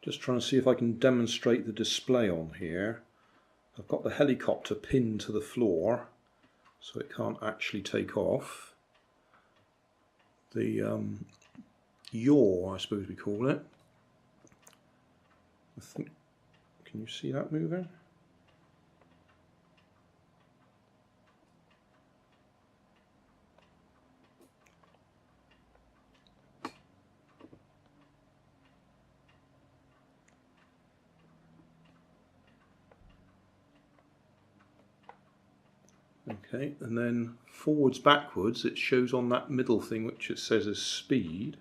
Just trying to see if I can demonstrate the display on here. I've got the helicopter pinned to the floor so it can't actually take off. The yaw, I suppose we call it. I think, can you see that moving? Okay, and then forwards, backwards, it shows on that middle thing which it says is speed.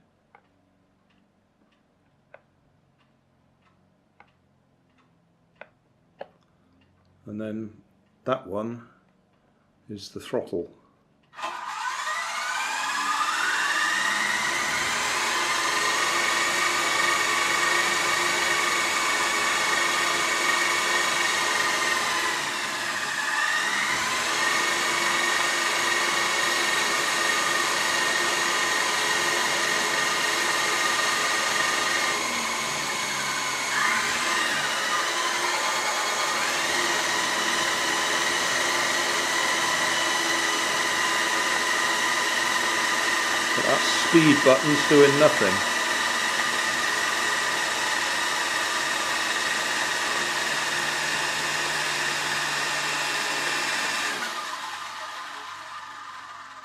And then that one is the throttle. But that speed button's doing nothing.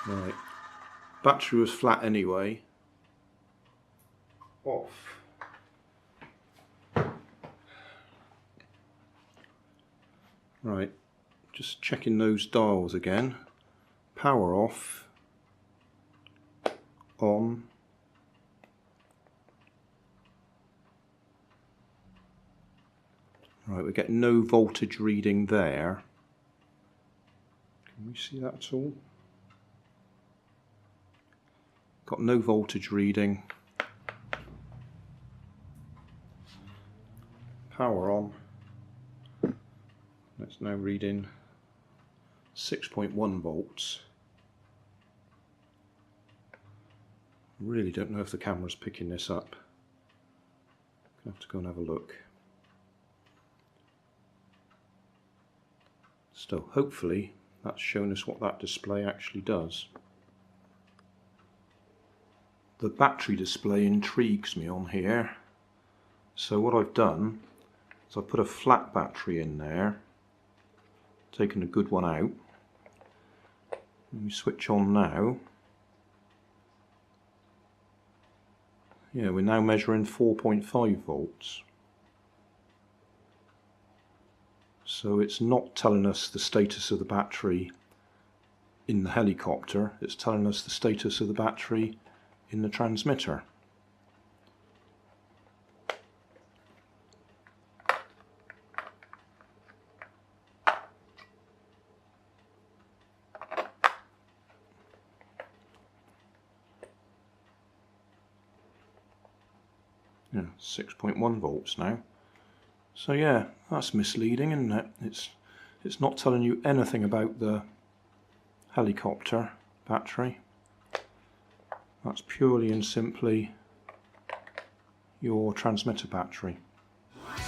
Right, battery was flat anyway. Off. Right, just checking those dials again. Power off. On. Right, we get no voltage reading there. Can we see that at all? Got no voltage reading. Power on. That's now reading 6.1 volts. Really don't know if the camera's picking this up. I'll have to go and have a look. Still, hopefully that's shown us what that display actually does. The battery display intrigues me on here. So what I've done is I've put a flat battery in there, taken a good one out. Let me switch on now. Yeah, we're now measuring 4.5 volts. So it's not telling us the status of the battery in the helicopter, it's telling us the status of the battery in the transmitter. Yeah, 6.1 volts now. So yeah, that's misleading, isn't it? It's not telling you anything about the helicopter battery. That's purely and simply your transmitter battery.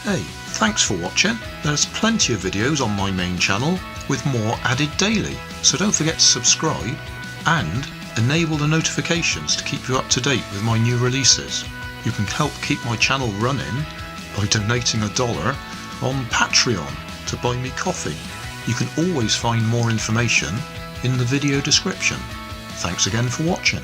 Hey, thanks for watching. There's plenty of videos on my main channel with more added daily, so don't forget to subscribe and enable the notifications to keep you up to date with my new releases. You can help keep my channel running by donating $1 on Patreon to buy me coffee. You can always find more information in the video description. Thanks again for watching.